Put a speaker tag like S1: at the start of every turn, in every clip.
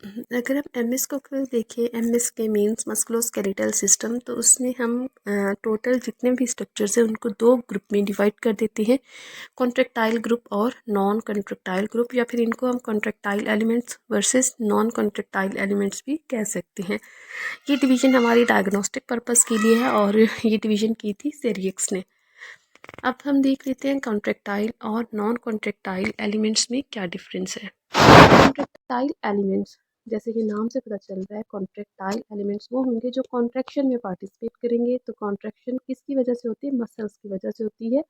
S1: अगर हम एमएस को फिर देखें, एमएस के मीन्स मस्कुलोस्केलेटल सिस्टम, तो उसमें हम टोटल जितने भी स्ट्रक्चर्स हैं उनको दो ग्रुप में डिवाइड कर देते हैं, कॉन्ट्रेक्टाइल ग्रुप और नॉन कॉन्ट्रेक्टाइल ग्रुप, या फिर इनको हम contractile elements versus non contractile elements भी कह सकते हैं। ये डिवीज़न हमारी डायग्नोस्टिक पर्पस के लिए है और ये डिवीज़न की थी सेरियक्स ने। अब हम देख लेते हैं कॉन्ट्रेक्टाइल और नॉन कॉन्ट्रेक्टाइल एलिमेंट्स में क्या डिफरेंस है। कॉन्ट्रेक्टाइल एलिमेंट्स, जैसे कि नाम से पता चल रहा है, कॉन्ट्रेक्टाइल एलिमेंट्स वो होंगे जो कॉन्ट्रैक्शन में पार्टिसिपेट करेंगे। तो कॉन्ट्रैक्शन किसकी वजह से होती है? मसल्स की वजह से होती है।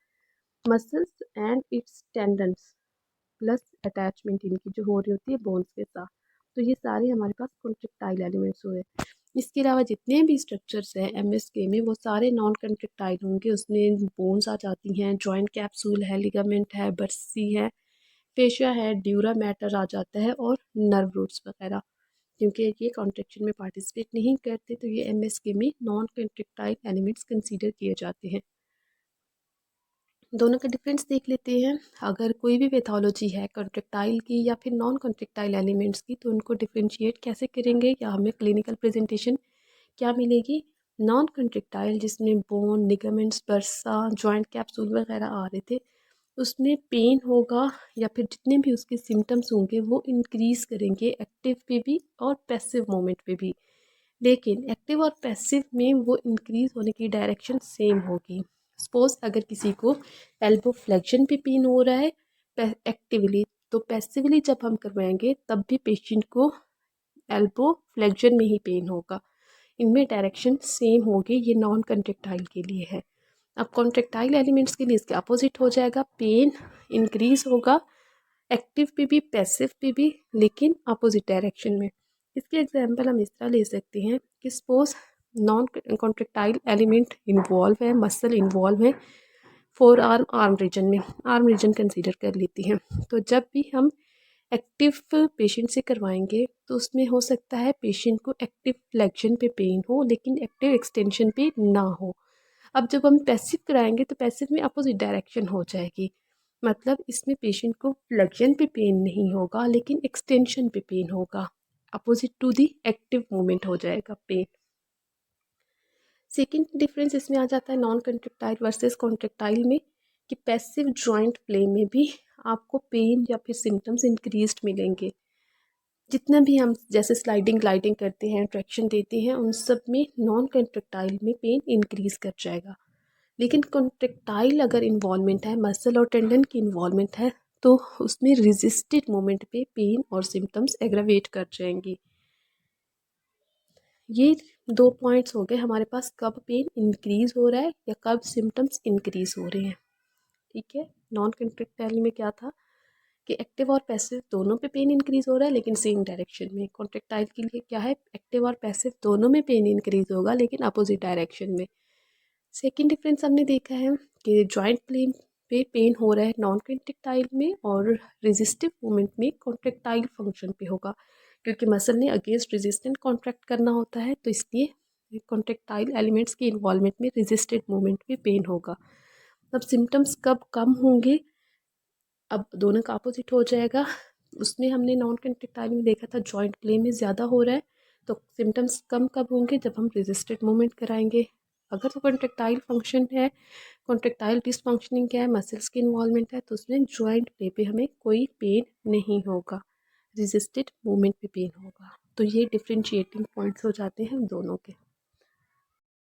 S1: Muscles and it's tendons plus attachment इनकी जो हो रही होती है बोन्स के साथ। तो ये सारे हमारे पास कॉन्ट्रेक्टाइल एलिमेंट्स हुए। इसके अलावा जितने भी स्ट्रक्चर्स हैं एमएसके में वो सारे नॉन कॉन्ट्रेक्टाइल होंगे। उसमें बोन्स आ जाती हैं, जॉइंट कैप्सूल है, लिगामेंट है, बर्सी है, फेशिया है, ड्यूरा मैटर आ जाता है और नर्व रूट्स वगैरह। क्योंकि ये कॉन्ट्रैक्शन में पार्टिसिपेट नहीं करते तो ये एमएसके में नॉन कॉन्ट्रैक्टाइल एलिमेंट्स कंसीडर किए जाते हैं। दोनों का डिफरेंस देख लेते हैं। अगर कोई भी पैथोलॉजी है कॉन्ट्रैक्टाइल की या फिर नॉन कॉन्ट्रैक्टाइल एलिमेंट्स की, तो उनको डिफ्रेंशिएट कैसे करेंगे या हमें क्लिनिकल प्रेजेंटेशन क्या मिलेगी? नॉन कॉन्ट्रैक्टाइल जिसमें bone, ligaments, bursa, joint capsule वगैरह आ रहे थे, उसमें पेन होगा या फिर जितने भी उसके सिम्टम्स होंगे वो इंक्रीज़ करेंगे एक्टिव पे भी और पैसिव मोमेंट पे भी। लेकिन एक्टिव और पैसिव में वो इंक्रीज़ होने की डायरेक्शन सेम होगी। सपोज अगर किसी को एल्बो फ्लेक्शन पे पेन हो रहा है एक्टिवली, तो पैसिवली जब हम करवाएंगे तब भी पेशेंट को एल्बो फ्लेक्शन में ही पेन होगा। इनमें डायरेक्शन सेम होगी। ये नॉन कॉन्ट्रैक्टाइल के लिए है। अब कॉन्ट्रैक्टाइल एलिमेंट्स के लिए इसके अपोजिट हो जाएगा, पेन इंक्रीज होगा एक्टिव पे भी पैसिव पे भी, लेकिन अपोजिट डायरेक्शन में। इसके एग्जांपल हम इस तरह ले सकते हैं कि suppose non contractile element involve है, मसल इन्वॉल्व है फोर आर्म आर्म रीजन में, आर्म रीजन कंसीडर कर लेती हैं। तो जब भी हम एक्टिव पेशेंट से करवाएंगे तो उसमें हो सकता है पेशेंट को एक्टिव फ्लेक्शन पे पेन हो लेकिन एक्टिव एक्सटेंशन पे ना हो। अब जब हम पैसिव कराएंगे तो पैसिव में अपोजिट डायरेक्शन हो जाएगी। मतलब इसमें पेशेंट को फ्लेक्शन पे पेन नहीं होगा लेकिन एक्सटेंशन पे पेन होगा। Opposite to the active movement हो जाएगा पेन। सेकेंड डिफरेंस इसमें आ जाता है नॉन कॉन्ट्रैक्टाइल वर्सेस कॉन्ट्रैक्टाइल में कि पैसिव जॉइंट प्ले में भी आपको पेन या फिर सिम्टम्स इंक्रीज्ड मिलेंगे। जितना भी हम जैसे स्लाइडिंग ग्लाइडिंग करते हैं, ट्रैक्शन देते हैं, उन सब में नॉन कॉन्ट्रैक्टाइल में पेन इंक्रीज कर जाएगा। लेकिन कॉन्ट्रैक्टाइल अगर इन्वॉल्वमेंट है, मसल और टेंडन की इन्वॉल्वमेंट है, तो उसमें रेजिस्टेड मोमेंट पे पेन और सिम्टम्स एग्रावेट कर जाएंगी। ये दो पॉइंट्स हो गए हमारे पास, कब पेन इंक्रीज हो रहा है या कब सिम्टम्स इंक्रीज हो रहे हैं। ठीक है, नॉन कॉन्ट्रैक्टाइल में क्या था कि एक्टिव और पैसिव दोनों पे पेन इंक्रीज हो रहा है लेकिन सेम डायरेक्शन में। कॉन्ट्रैक्टाइल के लिए क्या है, एक्टिव और पैसिव दोनों में पेन इंक्रीज होगा लेकिन अपोजिट डायरेक्शन में। सेकेंड डिफरेंस हमने देखा है कि जॉइंट प्लेन पे पेन हो रहा है नॉन कॉन्ट्रैक्टाइल में और रेजिस्टिव मूवमेंट में कॉन्ट्रैक्टाइल फंक्शन पे होगा, क्योंकि मसल ने अगेंस्ट रेजिस्टेंट कॉन्ट्रैक्ट करना होता है, तो इसलिए कॉन्ट्रैक्टाइल एलिमेंट्स की इन्वॉल्वमेंट में रेजिस्टेड मूवमेंट में पेन होगा। अब सिम्टम्स कब कम होंगे, अब दोनों का अपोजिट हो जाएगा। उसमें हमने नॉन कॉन्ट्रैक्टाइल में देखा था जॉइंट प्ले में ज़्यादा हो रहा है, तो सिम्टम्स कम कब होंगे, जब हम रेजिस्टेड मूवमेंट कराएंगे। अगर तो कॉन्ट्रैक्टाइल फंक्शन है, कॉन्ट्रैक्टाइल डिसफंक्शनिंग क्या है, मसल्स की इन्वॉल्वमेंट है, तो उसमें जॉइंट प्ले पे हमें कोई पेन नहीं होगा, रेजिस्टेड मूवमेंट पे पेन होगा। तो ये डिफ्रेंशिएटिंग पॉइंट्स हो जाते हैं दोनों के।